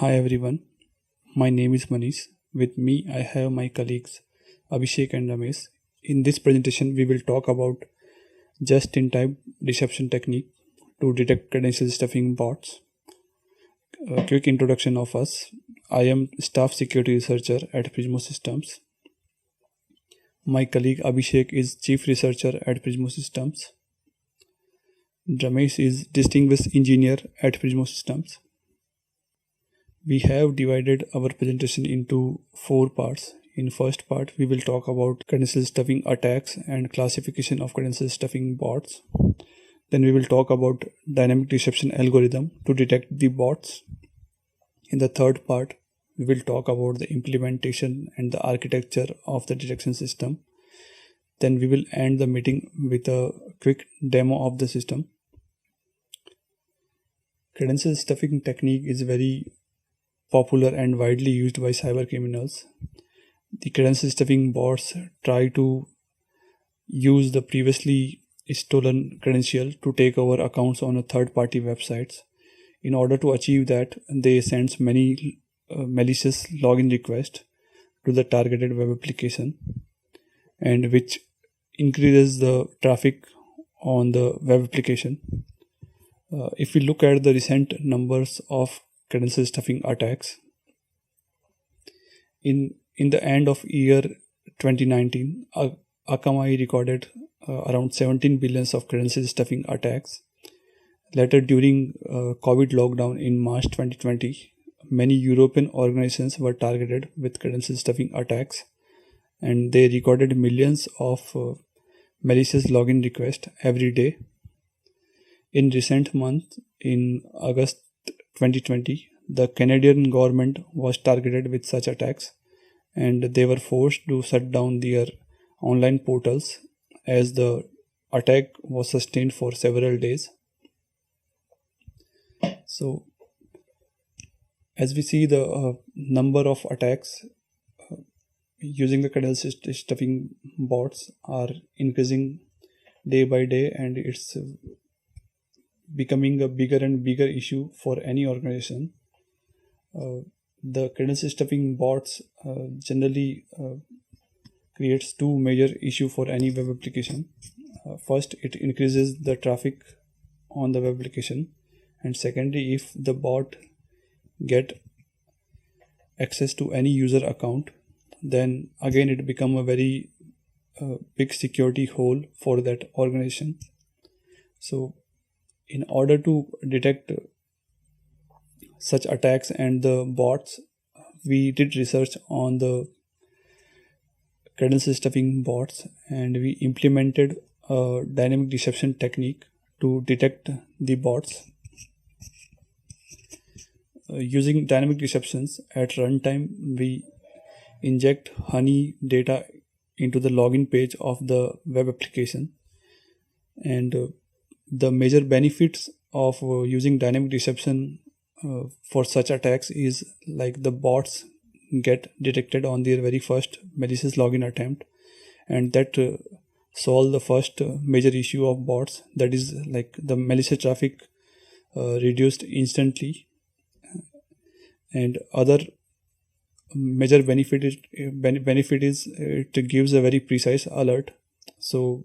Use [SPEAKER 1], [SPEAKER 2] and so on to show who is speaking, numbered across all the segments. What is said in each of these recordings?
[SPEAKER 1] Hi everyone, my name is Manish. With me, I have my colleagues Abhishek and Ramesh. In this presentation, we will talk about just-in-time deception technique to detect credential stuffing bots. A quick introduction of us. I am staff security researcher at Prismo Systems. My colleague Abhishek is chief researcher at Prismo Systems. Ramesh is distinguished engineer at Prismo Systems. We have divided our presentation into 4 parts. In first part, we will talk about credential stuffing attacks and classification of credential stuffing bots. Then we will talk about dynamic deception algorithm to detect the bots. In the third part, we will talk about the implementation and the architecture of the detection system. Then we will end the meeting with a quick demo of the system. Credential stuffing technique is very popular and widely used by cyber criminals. The credential stuffing bots try to use the previously stolen credential to take over accounts on a third-party websites. In order to achieve that, they send many malicious login requests to the targeted web application, and which increases the traffic on the web application. If we look at the recent numbers of credential stuffing attacks, in the end of year 2019, Akamai recorded around 17 billions of credential stuffing attacks. Later, during COVID lockdown in March 2020, many European organizations were targeted with credential stuffing attacks, and they recorded millions of malicious login requests every day. In recent month, in August 2020, the Canadian government was targeted with such attacks, and they were forced to shut down their online portals as the attack was sustained for several days. So, as we see, the number of attacks using the credential stuffing bots are increasing day by day, and it's becoming a bigger and bigger issue for any organization. The credential stuffing bots generally creates two major issues for any web application. First, it increases the traffic on the web application, and secondly, if the bot get access to any user account, then again it become a very big security hole for that organization. So in order to detect such attacks and the bots, we did research on the credential stuffing bots, and we implemented a dynamic deception technique to detect the bots. Using dynamic deceptions at runtime, we inject honey data into the login page of the web application, and the major benefits of using dynamic deception for such attacks is like the bots get detected on their very first malicious login attempt, and that solve the first major issue of bots, that is like the malicious traffic reduced instantly. And other major benefit is it gives a very precise alert, so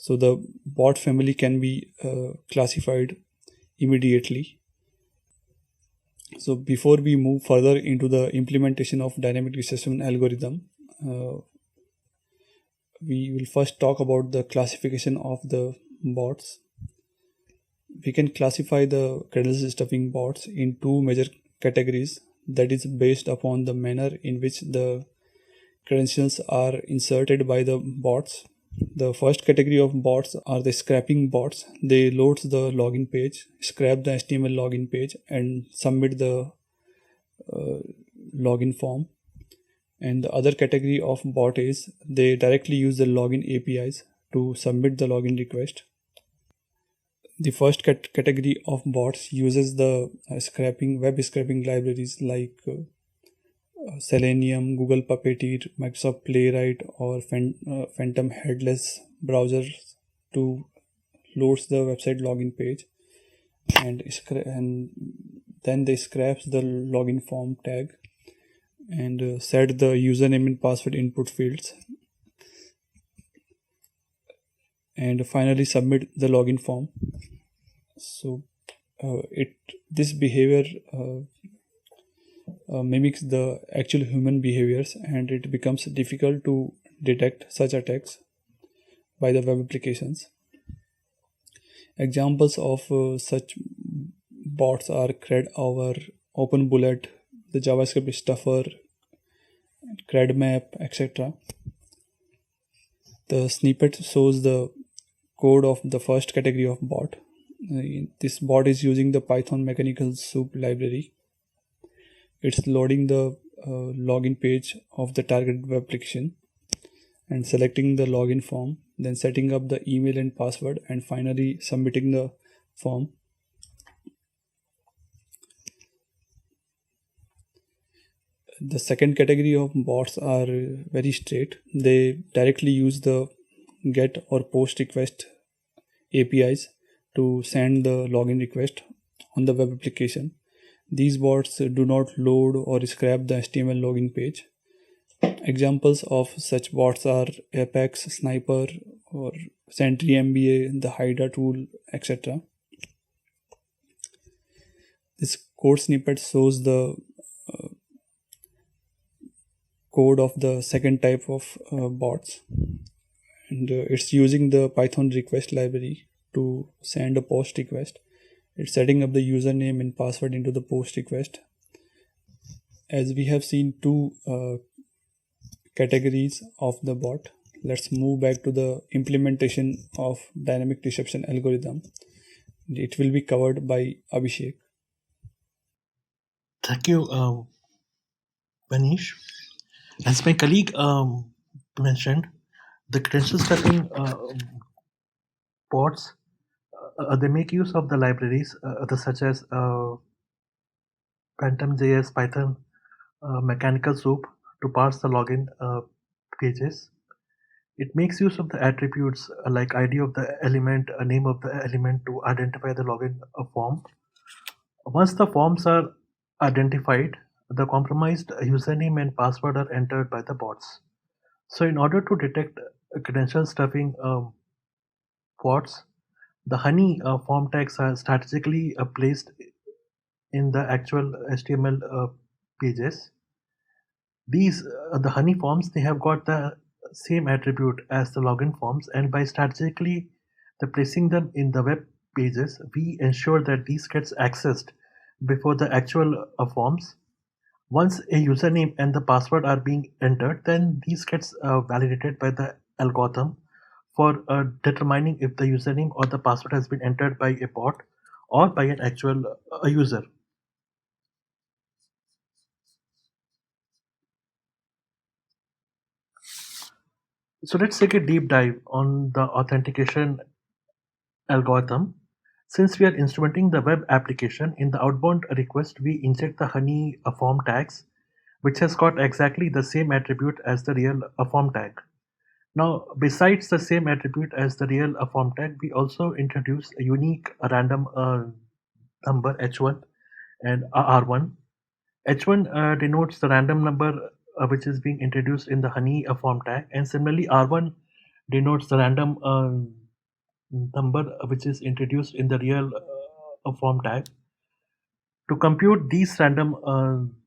[SPEAKER 1] the bot family can be classified immediately. So before we move further into the implementation of dynamic deception algorithm, we will first talk about the classification of the bots. We can classify the credential stuffing bots in two major categories, that is based upon the manner in which the credentials are inserted by the bots. The first category of bots are the scraping bots. They load the login page, scrap the HTML login page, and submit the login form. And the other category of bot is they directly use the login APIs to submit the login request. The first category of bots uses the web scraping libraries like Selenium, Google Puppeteer, Microsoft Playwright, or Phantom headless browsers to load the website login page, and Then they scraps the login form tag and set the username and password input fields, and finally submit the login form. So it this behavior mimics the actual human behaviors, and it becomes difficult to detect such attacks by the web applications. Examples of such bots are CredOver, OpenBullet, the JavaScript stuffer, CredMap, etc. The snippet shows the code of the first category of bot. This bot is using the Python mechanical soup library. It's loading the login page of the target web application and selecting the login form, then setting up the email and password, and finally submitting the form. The second category of bots are very straight. They directly use the get or post request APIs to send the login request on the web application. These bots do not load or scrap the HTML login page. Examples of such bots are Apex, Sniper, or Sentry MBA, the Hydra tool, etc. This code snippet shows the code of the second type of bots, and it's using the Python request library to send a post request. It's setting up the username and password into the post request. As we have seen two categories of the bot, let's move back to the implementation of dynamic reception algorithm. It will be covered by Abhishek.
[SPEAKER 2] Thank you, Manish. As my colleague mentioned, the credential stuffing bots they make use of the libraries such as Phantom.js, Python, Mechanical Soup to parse the login pages. It makes use of the attributes like ID of the element, name of the element to identify the login form. Once the forms are identified, the compromised username and password are entered by the bots. So, in order to detect credential stuffing bots, the honey form tags are strategically placed in the actual HTML pages. These the honey forms they have got the same attribute as the login forms, and by strategically the placing them in the web pages, we ensure that these gets accessed before the actual forms. Once a username and the password are being entered, then these gets validated by the algorithm for determining if the username or the password has been entered by a bot or by an actual user. So let's take a deep dive on the authentication algorithm. Since we are instrumenting the web application, in the outbound request, we inject the honey form tags, which has got exactly the same attribute as the real form tag. Now, besides the same attribute as the real form tag, we also introduce a unique random number h1 and r1. H1 denotes the random number which is being introduced in the honey form tag, and similarly R1 denotes the random number which is introduced in the real form tag. To compute these random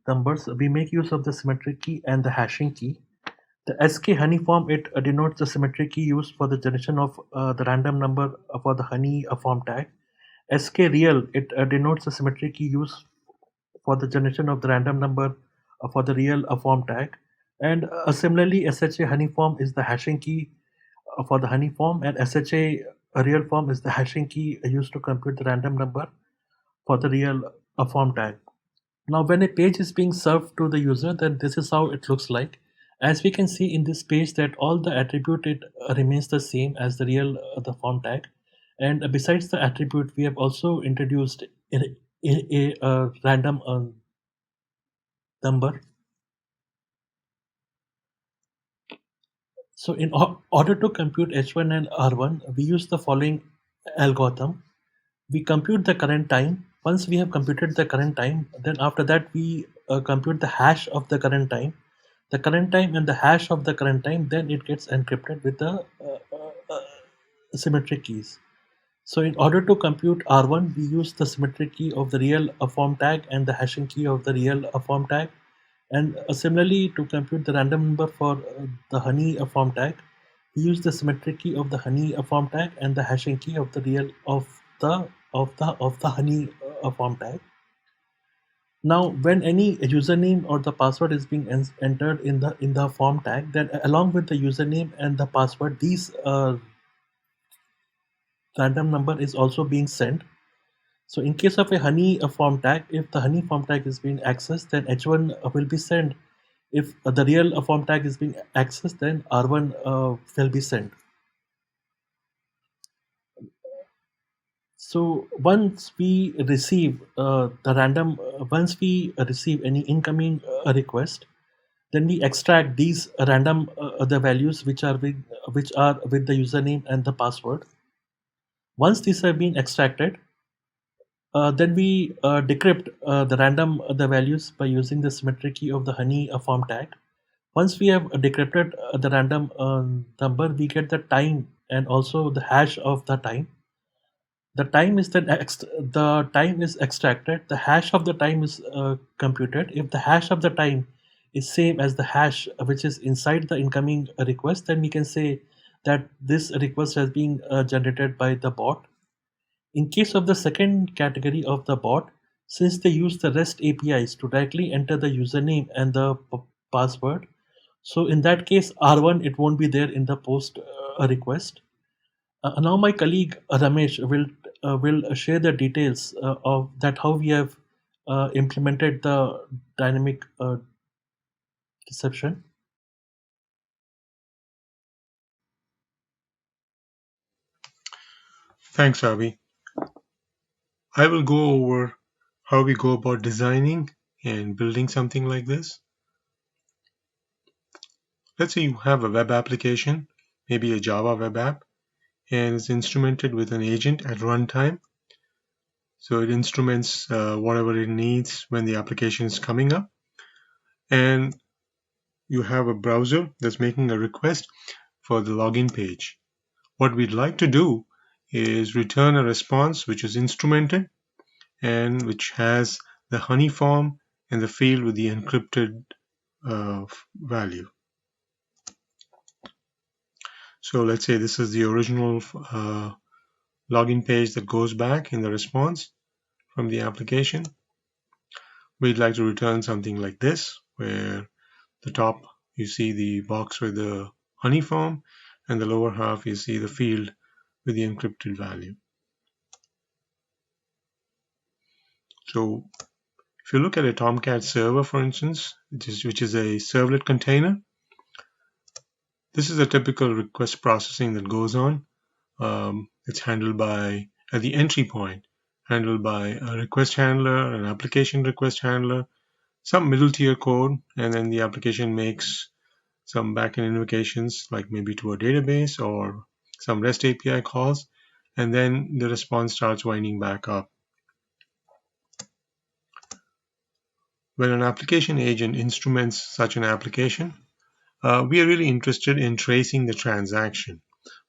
[SPEAKER 2] numbers, we make use of the symmetric key and the hashing key. The SK honey form it denotes the symmetric key used for the generation of the random number for the honey form tag. SK real it denotes the symmetric key used for the generation of the random number for the real form tag. And similarly, SHA honey form is the hashing key for the honey form, and SHA real form is the hashing key used to compute the random number for the real form tag. Now, when a page is being served to the user, then this is how it looks like. As we can see in this page, that all the attribute it remains the same as the real the form tag, and besides the attribute, we have also introduced a random number. So, in order to compute H1 and R1, we use the following algorithm. We compute the current time Once we have computed the current time, then after that we compute the hash of the current time. The current time and the hash of the current time, then it gets encrypted with the symmetric keys. So in order to compute R1, we use the symmetric key of the real form tag and the hashing key of the real form tag. And similarly, to compute the random number for the honey form tag, we use the symmetric key of the honey form tag and the hashing key of the real of the honey form tag. Now, when any username or the password is being entered in the form tag, then along with the username and the password, these random number is also being sent. So in case of a honey form tag, if the honey form tag is being accessed, then H1 will be sent. If the real form tag is being accessed, then R1 will be sent. So once we receive once we receive any incoming request, then we extract these random the values which are with the username and the password. Once these have been extracted, then we decrypt the random the values by using the symmetric key of the honey form tag. Once we have decrypted the random number, we get the time and also the hash of the time. The time is the time is extracted. The hash of the time is computed. If the hash of the time is same as the hash which is inside the incoming request, then we can say that this request has been generated by the bot. In case of the second category of the bot, since they use the REST APIs to directly enter the username and the password, so in that case, R1 it won't be there in the post request. Now my colleague Ramesh will share the details of that how we have implemented the dynamic deception.
[SPEAKER 3] Thanks, Abhi. I will go over how we go about designing and building something like this. Let's say you have a web application, maybe a Java web app, and it's instrumented with an agent at runtime. So it instruments whatever it needs when the application is coming up. And you have a browser that's making a request for the login page. What we'd like to do is return a response which is instrumented and which has the honey form and the field with the encrypted value. So let's say this is the original login page that goes back in the response from the application. We'd like to return something like this, where the top you see the box with the honey form, and the lower half you see the field with the encrypted value. So if you look at a Tomcat server, for instance, which is a servlet container, this is a typical request processing that goes on. It's handled by, at the entry point, handled by a request handler, an application request handler, some middle tier code, and then the application makes some backend invocations, like maybe to a database or some REST API calls, and then the response starts winding back up. When an application agent instruments such an application, we are really interested in tracing the transaction.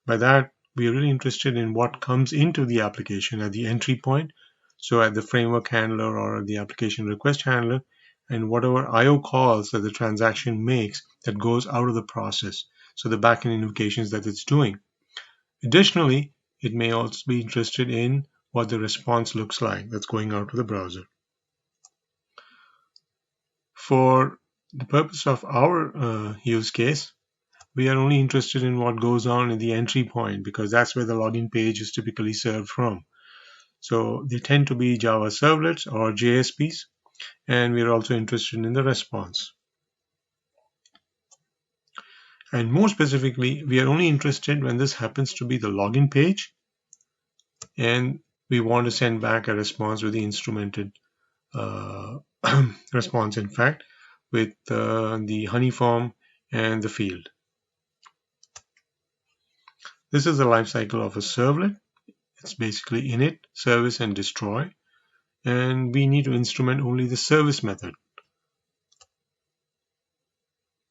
[SPEAKER 3] By that, we are really interested in what comes into the application at the entry point, so at the framework handler or the application request handler, and whatever IO calls that the transaction makes that goes out of the process, so the backend invocations that it's doing. Additionally, it may also be interested in what the response looks like that's going out to the browser. For the purpose of our use case, we are only interested in what goes on in the entry point, because that's where the login page is typically served from. So they tend to be Java servlets or JSPs, and we are also interested in the response. And more specifically, we are only interested when this happens to be the login page, and we want to send back a response with the instrumented response, in fact, with the honey form and the field. This is the life cycle of a servlet. It's basically init, service, and destroy. and we need to instrument only the service method.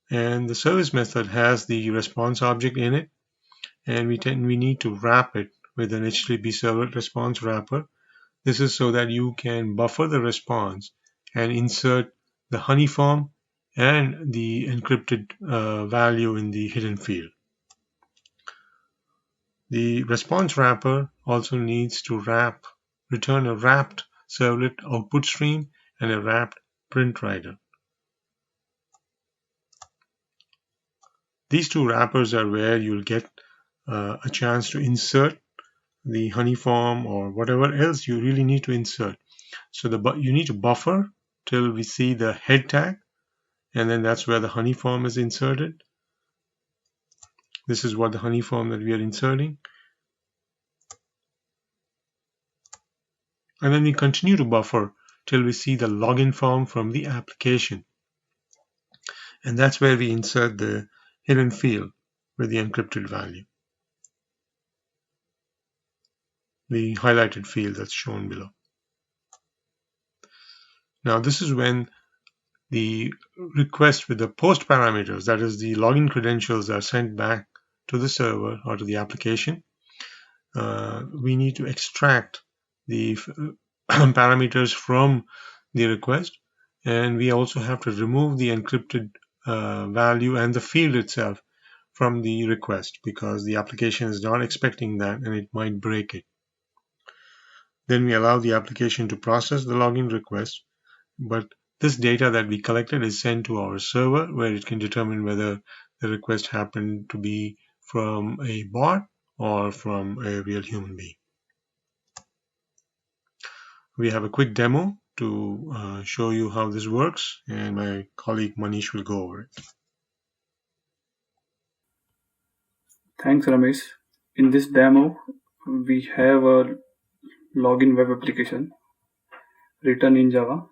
[SPEAKER 3] And the service method has the response object in it, and we need to wrap it with an HTTP servlet response wrapper. This is so that you can buffer the response and insert the honey form and the encrypted value in the hidden field. The response wrapper also needs to return a wrapped servlet output stream and a wrapped print writer. These two wrappers are where you'll get a chance to insert the honey form or whatever else you really need to insert. So you need to buffer till we see the head tag, and then that's where the honey form is inserted. This is what the honey form that we are inserting. And then we continue to buffer till we see the login form from the application. And that's where we insert the hidden field with the encrypted value, the highlighted field that's shown below. Now this is when the request with the post parameters, that is the login credentials, are sent back to the server or to the application. We need to extract the parameters from the request, and we also have to remove the encrypted value and the field itself from the request because the application is not expecting that and it might break it. Then we allow the application to process the login request, but this data that we collected is sent to our server where it can determine whether the request happened to be from a bot or from a real human being. We have a quick demo to show you how this works, and my colleague Manish will go over it.
[SPEAKER 1] Thanks, Ramesh. In this demo, we have a login web application written in Java.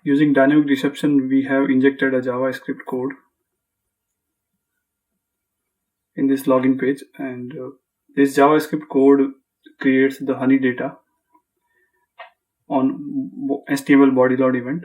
[SPEAKER 1] Using dynamic reception, we have injected a JavaScript code in this login page, and this JavaScript code creates the honey data on HTML body load event.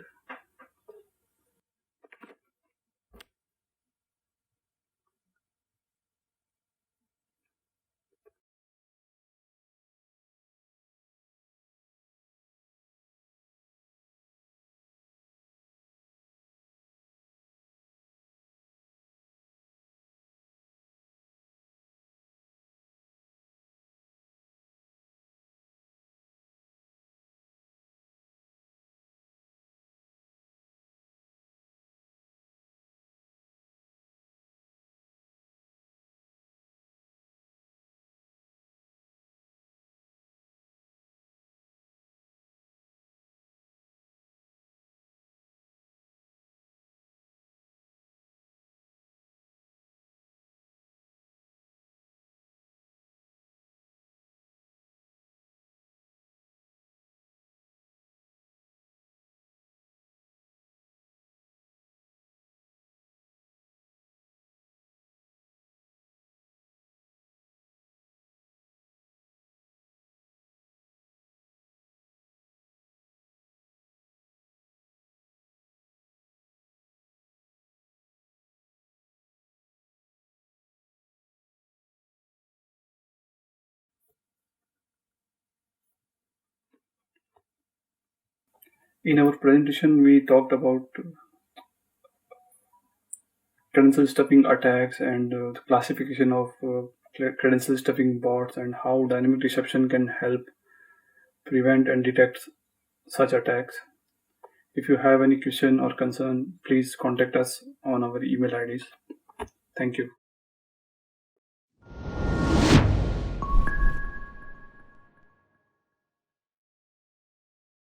[SPEAKER 1] In our presentation, we talked about credential stuffing attacks and the classification of credential stuffing bots and how dynamic reception can help prevent and detect such attacks. If you have any question or concern, please contact us on our email IDs. Thank you.